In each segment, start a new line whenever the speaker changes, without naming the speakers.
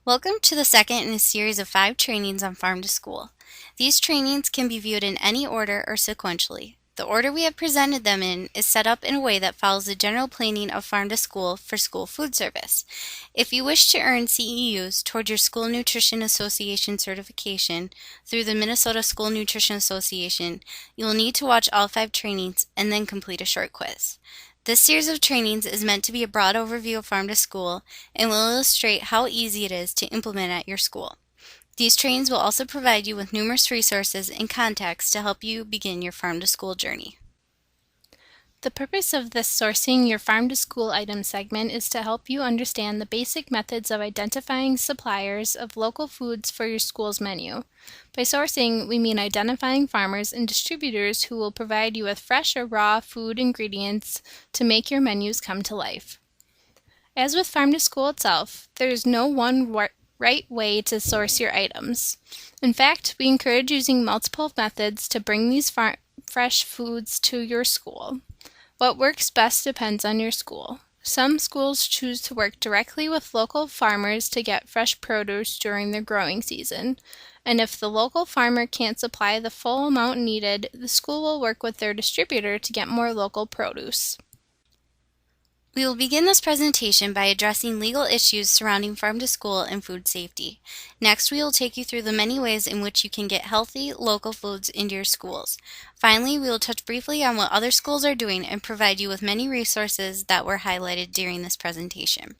Welcome to the second in a series of 5 trainings on Farm to School. These trainings can be viewed in any order or sequentially. The order we have presented them in is set up in a way that follows the general planning of Farm to School for school food service. If you wish to earn CEUs toward your School Nutrition Association certification through the Minnesota School Nutrition Association, you will need to watch all 5 trainings and then complete a short quiz. This series of trainings is meant to be a broad overview of Farm to School and will illustrate how easy it is to implement at your school. These trainings will also provide you with numerous resources and contacts to help you begin your Farm to School journey.
The purpose of this Sourcing Your Farm to School item segment is to help you understand the basic methods of identifying suppliers of local foods for your school's menu. By sourcing, we mean identifying farmers and distributors who will provide you with fresh or raw food ingredients to make your menus come to life. As with Farm to School itself, there is no one right way to source your items. In fact, we encourage using multiple methods to bring these fresh foods to your school. What works best depends on your school. Some schools choose to work directly with local farmers to get fresh produce during their growing season, and if the local farmer can't supply the full amount needed, the school will work with their distributor to get more local produce.
We will begin this presentation by addressing legal issues surrounding Farm to School and food safety. Next, we will take you through the many ways in which you can get healthy, local foods into your schools. Finally, we will touch briefly on what other schools are doing and provide you with many resources that were highlighted during this presentation.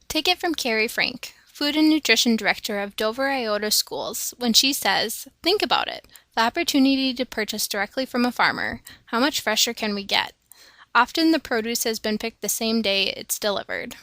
Take it from Carrie Frank, Food and Nutrition Director of Dover Iota Schools, when she says, "Think about it. The opportunity to purchase directly from a farmer. How much fresher can we get? Often the produce has been picked the same day it's delivered."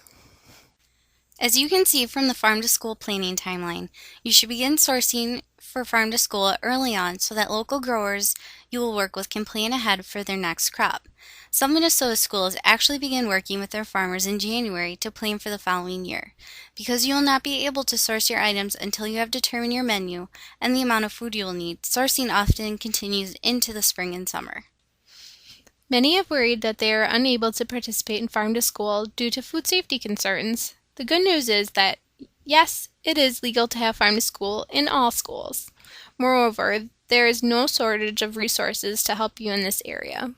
As you can see from the Farm to School planning timeline, you should begin sourcing for Farm to School early on so that local growers you will work with can plan ahead for their next crop. Some Minnesota schools actually begin working with their farmers in January to plan for the following year. Because you will not be able to source your items until you have determined your menu and the amount of food you will need, sourcing often continues into the spring and summer.
Many have worried that they are unable to participate in Farm to School due to food safety concerns. The good news is that, yes, it is legal to have Farm to School in all schools. Moreover, there is no shortage of resources to help you in this area.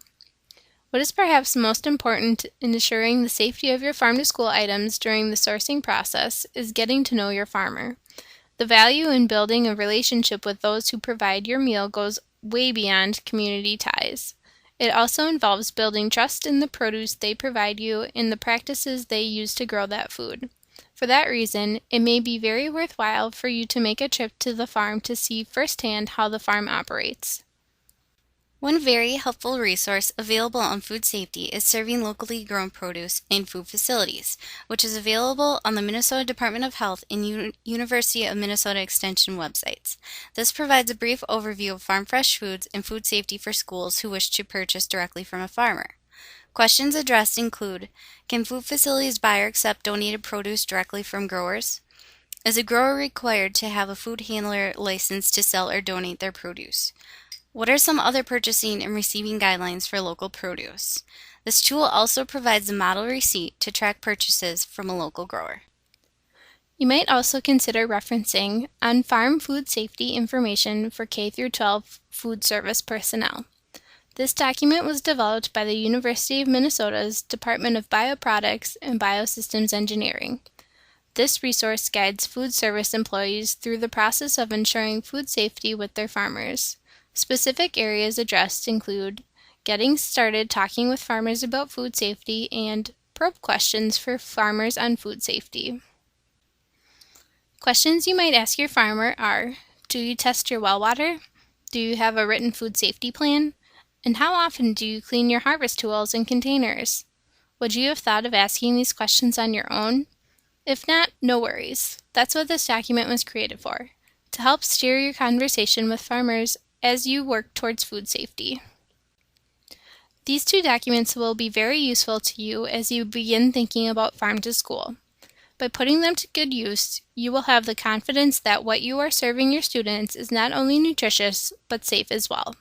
What is perhaps most important in ensuring the safety of your Farm to School items during the sourcing process is getting to know your farmer. The value in building a relationship with those who provide your meal goes way beyond community ties. It also involves building trust in the produce they provide you and the practices they use to grow that food. For that reason, it may be very worthwhile for you to make a trip to the farm to see firsthand how the farm operates.
One very helpful resource available on food safety is Serving Locally Grown Produce in Food Facilities, which is available on the Minnesota Department of Health and University of Minnesota Extension websites. This provides a brief overview of farm fresh foods and food safety for schools who wish to purchase directly from a farmer. Questions addressed include: can food facilities buy or accept donated produce directly from growers? Is a grower required to have a food handler license to sell or donate their produce? What are some other purchasing and receiving guidelines for local produce? This tool also provides a model receipt to track purchases from a local grower.
You might also consider referencing on-farm food safety information for K-12 food service personnel. This document was developed by the University of Minnesota's Department of Bioproducts and Biosystems Engineering. This resource guides food service employees through the process of ensuring food safety with their farmers. Specific areas addressed include getting started talking with farmers about food safety and probe questions for farmers on food safety. Questions you might ask your farmer are: do you test your well water? Do you have a written food safety plan? And how often do you clean your harvest tools and containers? Would you have thought of asking these questions on your own? If not, no worries. That's what this document was created for, to help steer your conversation with farmers as you work towards food safety. These 2 documents will be very useful to you as you begin thinking about Farm to School. By putting them to good use, you will have the confidence that what you are serving your students is not only nutritious, but safe as well.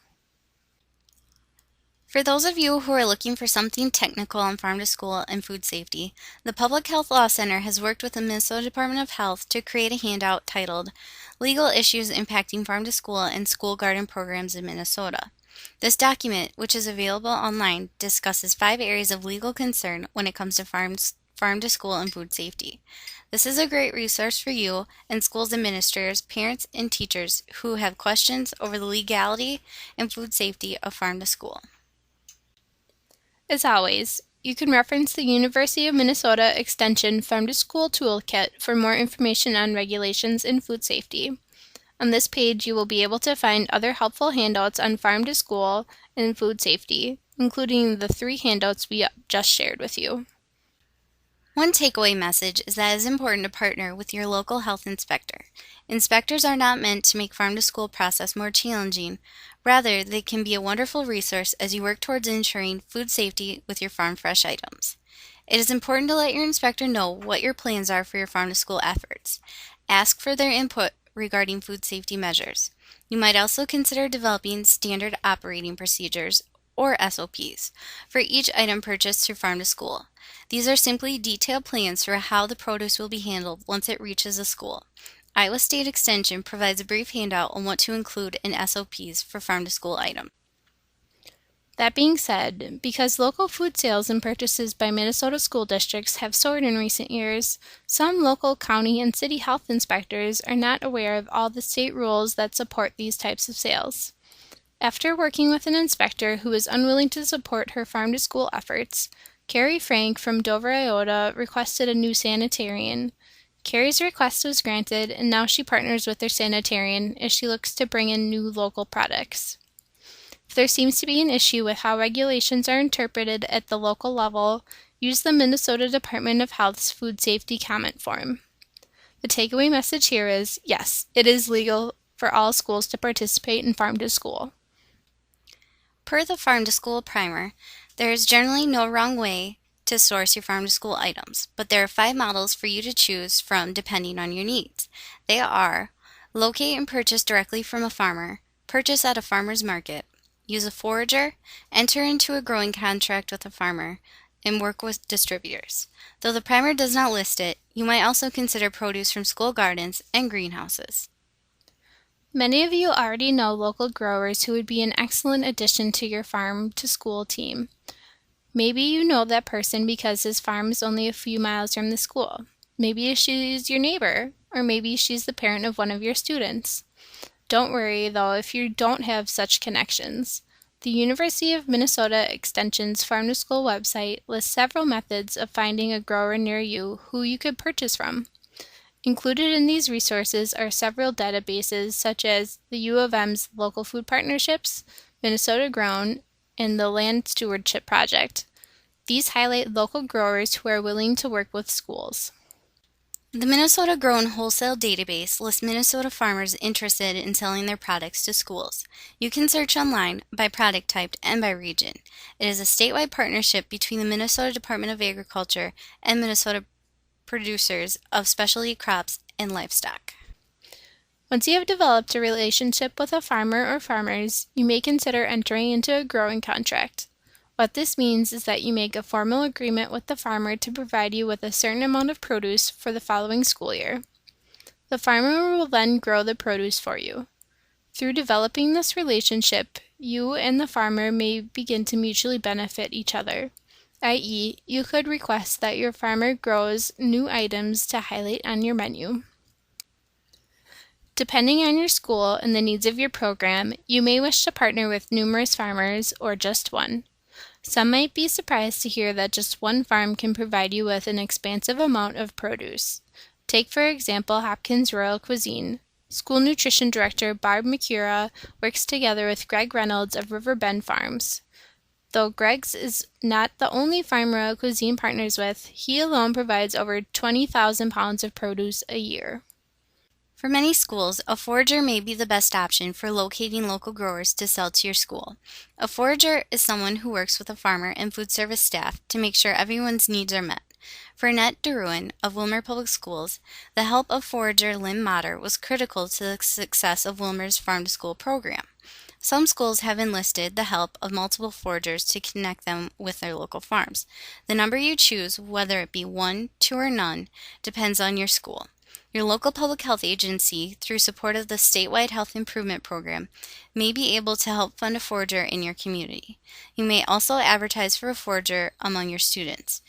For those of you who are looking for something technical on farm to school and food safety, the Public Health Law Center has worked with the Minnesota Department of Health to create a handout titled Legal Issues Impacting Farm to School and School Garden Programs in Minnesota. This document, which is available online, discusses 5 areas of legal concern when it comes to farm to school and food safety. This is a great resource for you and schools administrators, parents, and teachers who have questions over the legality and food safety of farm to school.
As always, you can reference the University of Minnesota Extension Farm to School Toolkit for more information on regulations in food safety. On this page, you will be able to find other helpful handouts on farm to school and food safety, including the 3 handouts we just shared with you.
One takeaway message is that it is important to partner with your local health inspector. Inspectors are not meant to make farm to school process more challenging. Rather, they can be a wonderful resource as you work towards ensuring food safety with your farm fresh items. It is important to let your inspector know what your plans are for your farm to school efforts. Ask for their input regarding food safety measures. You might also consider developing standard operating procedures, or SOPs, for each item purchased through farm to school. These are simply detailed plans for how the produce will be handled once it reaches a school. Iowa State Extension provides a brief handout on what to include in SOPs for farm to school items.
That being said, because local food sales and purchases by Minnesota school districts have soared in recent years, some local county and city health inspectors are not aware of all the state rules that support these types of sales. After working with an inspector who was unwilling to support her farm to school efforts, Carrie Frank from Dover, Iowa requested a new sanitarian. Carrie's request was granted, and now she partners with their sanitarian as she looks to bring in new local products. If there seems to be an issue with how regulations are interpreted at the local level, use the Minnesota Department of Health's food safety comment form. The takeaway message here is, yes, it is legal for all schools to participate in farm to school.
Per the Farm to School Primer, there is generally no wrong way to source your farm to school items, but there are 5 models for you to choose from depending on your needs. They are: locate and purchase directly from a farmer, purchase at a farmer's market, use a forager, enter into a growing contract with a farmer, and work with distributors. Though the primer does not list it, you might also consider produce from school gardens and greenhouses.
Many of you already know local growers who would be an excellent addition to your farm to school team. Maybe you know that person because his farm is only a few miles from the school. Maybe she's your neighbor, or maybe she's the parent of one of your students. Don't worry, though, if you don't have such connections. The University of Minnesota Extension's Farm to School website lists several methods of finding a grower near you who you could purchase from. Included in these resources are several databases such as the U of M's Local Food Partnerships, Minnesota Grown, and the Land Stewardship Project. These highlight local growers who are willing to work with schools.
The Minnesota Grown Wholesale Database lists Minnesota farmers interested in selling their products to schools. You can search online by product type and by region. It is a statewide partnership between the Minnesota Department of Agriculture and Minnesota producers of specialty crops and livestock.
Once you have developed a relationship with a farmer or farmers, you may consider entering into a growing contract. What this means is that you make a formal agreement with the farmer to provide you with a certain amount of produce for the following school year. The farmer will then grow the produce for you. Through developing this relationship, you and the farmer may begin to mutually benefit each other, i.e., you could request that your farmer grows new items to highlight on your menu. Depending on your school and the needs of your program, you may wish to partner with numerous farmers or just one. Some might be surprised to hear that just one farm can provide you with an expansive amount of produce. Take, for example, Hopkins Royal Cuisine. School Nutrition Director Barb McCura works together with Greg Reynolds of River Bend Farms. Though Greg's is not the only farm Royal Cuisine partners with, he alone provides over 20,000 pounds of produce a year.
For many schools, a forager may be the best option for locating local growers to sell to your school. A forager is someone who works with a farmer and food service staff to make sure everyone's needs are met. For Annette DeRuin of Wilmer Public Schools, the help of forager Lynn Motter was critical to the success of Wilmer's Farm to School program. Some schools have enlisted the help of multiple foragers to connect them with their local farms. The number you choose, whether it be one, two, or none, depends on your school. Your local public health agency, through support of the statewide health improvement program, may be able to help fund a forager in your community. You may also advertise for a forager among your students,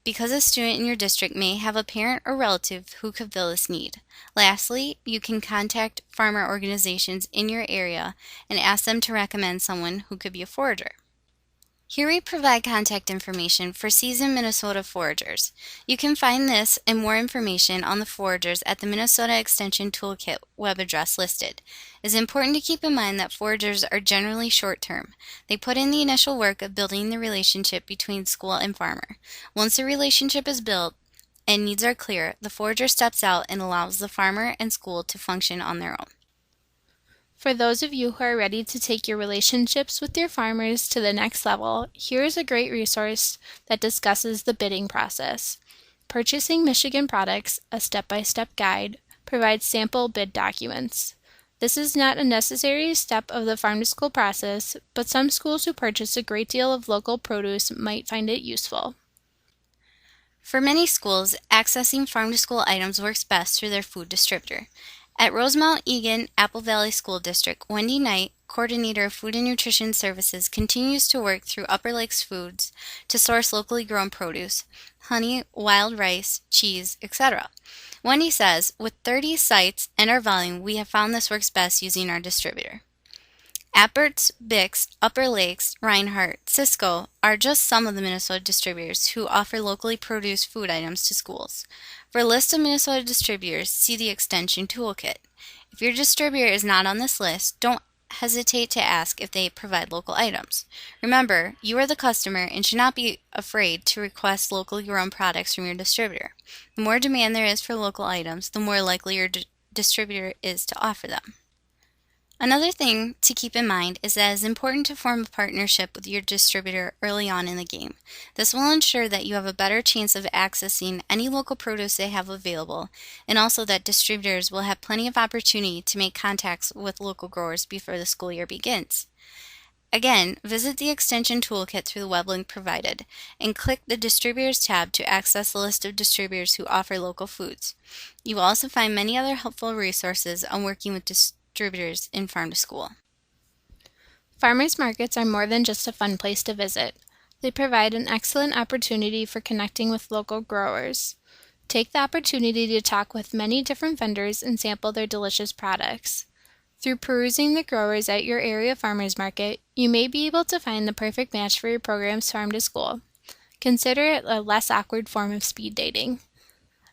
because a student in your district may have a parent or relative who could fill this need. Lastly, you can contact farmer organizations in your area and ask them to recommend someone who could be a forager. Here we provide contact information for seasoned Minnesota foragers. You can find this and more information on the foragers at the Minnesota Extension Toolkit web address listed. It is important to keep in mind that foragers are generally short-term. They put in the initial work of building the relationship between school and farmer. Once the relationship is built and needs are clear, the forager steps out and allows the farmer and school to function on their own.
For those of you who are ready to take your relationships with your farmers to the next level, here is a great resource that discusses the bidding process. Purchasing Michigan Products, a step-by-step guide, provides sample bid documents. This is not a necessary step of the farm-to-school process, but some schools who purchase a great deal of local produce might find it useful.
For many schools, accessing farm-to-school items works best through their food distributor. At Rosemount Egan Apple Valley School District, Wendy Knight, coordinator of Food and Nutrition Services, continues to work through Upper Lakes Foods to source locally grown produce, honey, wild rice, cheese, etc. Wendy says, with 30 sites and our volume, we have found this works best using our distributor. Appert's, Bix, Upper Lakes, Reinhardt, Cisco are just some of the Minnesota distributors who offer locally produced food items to schools. For a list of Minnesota distributors, see the Extension Toolkit. If your distributor is not on this list, don't hesitate to ask if they provide local items. Remember, you are the customer and should not be afraid to request locally grown products from your distributor. The more demand there is for local items, the more likely your distributor is to offer them. Another thing to keep in mind is that it is important to form a partnership with your distributor early on in the game. This will ensure that you have a better chance of accessing any local produce they have available, and also that distributors will have plenty of opportunity to make contacts with local growers before the school year begins. Again, visit the Extension Toolkit through the web link provided, and click the Distributors tab to access the list of distributors who offer local foods. You will also find many other helpful resources on working with distributors in farm to school.
Farmers markets are more than just a fun place to visit. They provide an excellent opportunity for connecting with local growers. Take the opportunity to talk with many different vendors and sample their delicious products. Through perusing the growers at your area farmers market, you may be able to find the perfect match for your program's farm to school. Consider it a less awkward form of speed dating.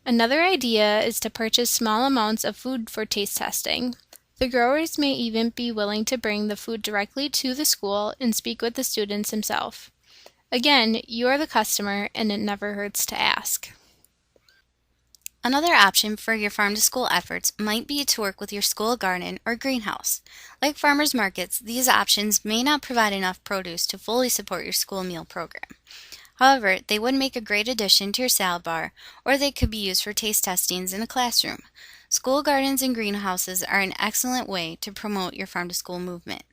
Another idea is to purchase small amounts of food for taste testing. The growers may even be willing to bring the food directly to the school and speak with the students himself. Again, you are the customer, and it never hurts to ask.
Another option for your farm-to-school efforts might be to work with your school garden or greenhouse. Like farmers markets, these options may not provide enough produce to fully support your school meal program. However, they would make a great addition to your salad bar, or they could be used for taste testings in a classroom. School gardens and greenhouses are an excellent way to promote your farm-to-school movement.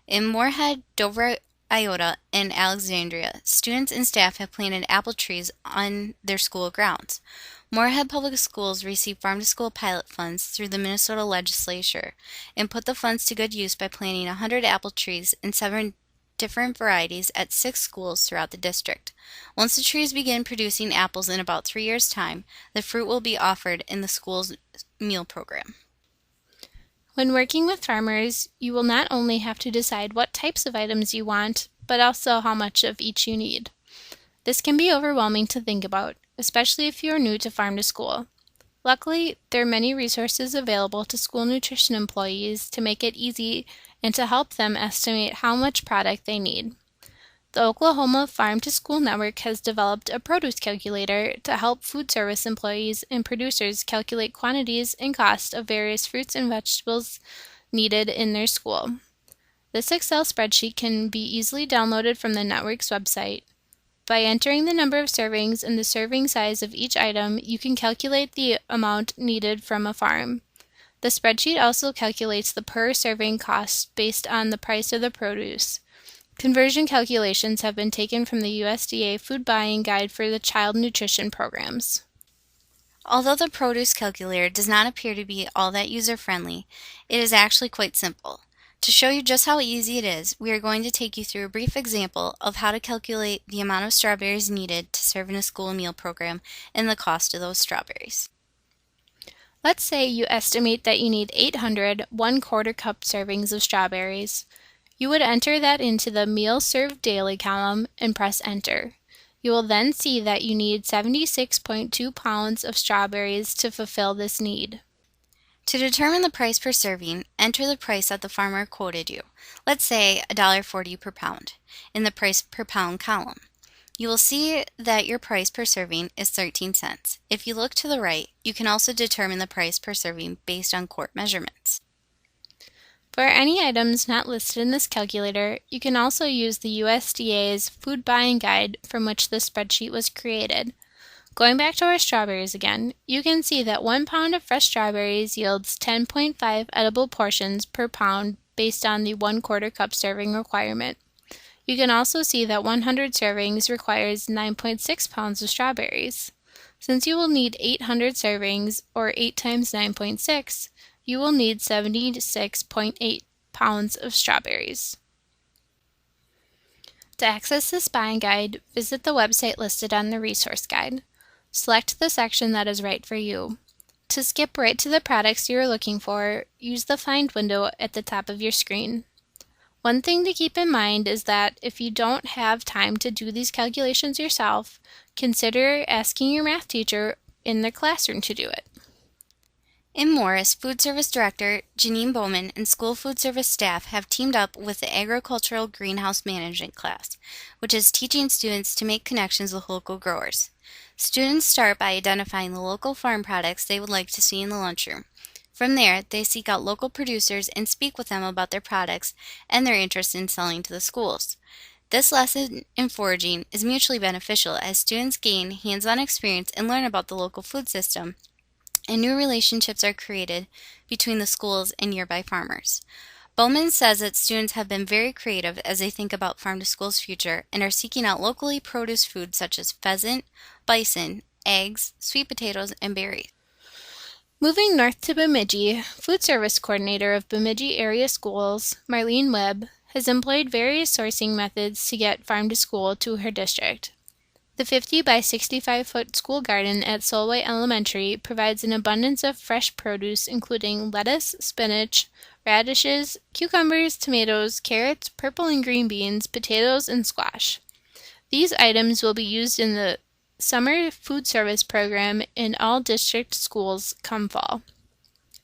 In Moorhead, Dover, Iota, and Alexandria, students and staff have planted apple trees on their school grounds. Moorhead Public Schools receive farm-to-school pilot funds through the Minnesota legislature and put the funds to good use by planting 100 apple trees and 7 different varieties at 6 schools throughout the district. Once the trees begin producing apples in about 3 years' time, the fruit will be offered in the school's meal program.
When working with farmers, you will not only have to decide what types of items you want, but also how much of each you need. This can be overwhelming to think about, especially if you are new to farm to school. Luckily, there are many resources available to school nutrition employees to make it easy and to help them estimate how much product they need. The Oklahoma Farm to School Network has developed a produce calculator to help food service employees and producers calculate quantities and cost of various fruits and vegetables needed in their school. This Excel spreadsheet can be easily downloaded from the network's website. By entering the number of servings and the serving size of each item, you can calculate the amount needed from a farm. The spreadsheet also calculates the per serving cost based on the price of the produce. Conversion calculations have been taken from the USDA Food Buying Guide for the Child Nutrition Programs.
Although the produce calculator does not appear to be all that user-friendly, it is actually quite simple. To show you just how easy it is, we are going to take you through a brief example of how to calculate the amount of strawberries needed to serve in a school meal program and the cost of those strawberries.
Let's say you estimate that you need 800 1/4 cup servings of strawberries. You would enter that into the Meals Served Daily column and press Enter. You will then see that you need 76.2 pounds of strawberries to fulfill this need.
To determine the price per serving, enter the price that the farmer quoted you, let's say $1.40 per pound, in the price per pound column. You will see that your price per serving is 13 cents. If you look to the right, you can also determine the price per serving based on quart measurements.
For any items not listed in this calculator, you can also use the USDA's Food Buying Guide from which the spreadsheet was created. Going back to our strawberries again, you can see that 1 pound of fresh strawberries yields 10.5 edible portions per pound based on the 1/4 cup serving requirement. You can also see that 100 servings requires 9.6 pounds of strawberries. Since you will need 800 servings, or 8 times 9.6, you will need 76.8 pounds of strawberries. To access this buying guide, visit the website listed on the resource guide. Select the section that is right for you. To skip right to the products you are looking for, use the Find window at the top of your screen. One thing to keep in mind is that if you don't have time to do these calculations yourself, consider asking your math teacher in the classroom to do it.
In Morris, Food Service Director Janine Bowman and school food service staff have teamed up with the Agricultural Greenhouse Management class, which is teaching students to make connections with local growers. Students start by identifying the local farm products they would like to see in the lunchroom. From there, they seek out local producers and speak with them about their products and their interest in selling to the schools. This lesson in foraging is mutually beneficial as students gain hands-on experience and learn about the local food system, and new relationships are created between the schools and nearby farmers. Bowman says that students have been very creative as they think about Farm to School's future and are seeking out locally produced foods such as pheasant, bison, eggs, sweet potatoes, and berries.
Moving north to Bemidji, Food Service Coordinator of Bemidji Area Schools, Marlene Webb, has employed various sourcing methods to get Farm to School to her district. The 50 by 65-foot school garden at Solway Elementary provides an abundance of fresh produce including lettuce, spinach, radishes, cucumbers, tomatoes, carrots, purple and green beans, potatoes, and squash. These items will be used in the summer food service program in all district schools come fall.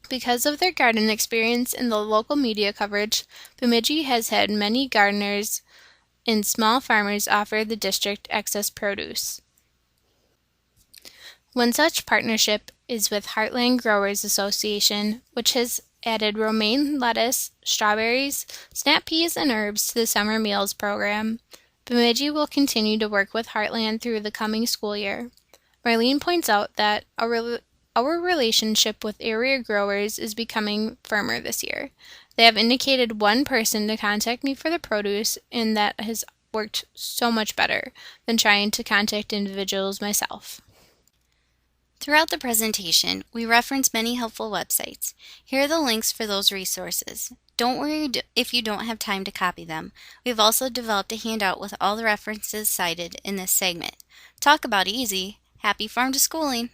Because of their garden experience and the local media coverage, Bemidji has had many gardeners and small farmers offer the district excess produce. One such partnership is with Heartland Growers Association, which has added romaine lettuce, strawberries, snap peas, and herbs to the summer meals program. Bemidji will continue to work with Heartland through the coming school year. Marlene points out that our relationship with area growers is becoming firmer this year. They have indicated one person to contact me for the produce, and that has worked so much better than trying to contact individuals myself.
Throughout the presentation, we reference many helpful websites. Here are the links for those resources. Don't worry if you don't have time to copy them. We've also developed a handout with all the references cited in this segment. Talk about easy. Happy Farm to Schooling!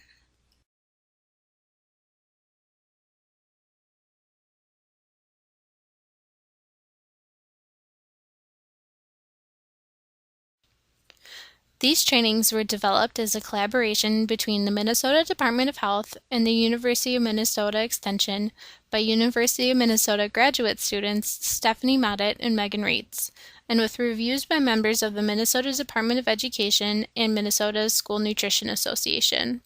These trainings were developed as a collaboration between the Minnesota Department of Health and the University of Minnesota Extension by University of Minnesota graduate students Stephanie Moddett and Megan Reitz, and with reviews by members of the Minnesota Department of Education and Minnesota School Nutrition Association.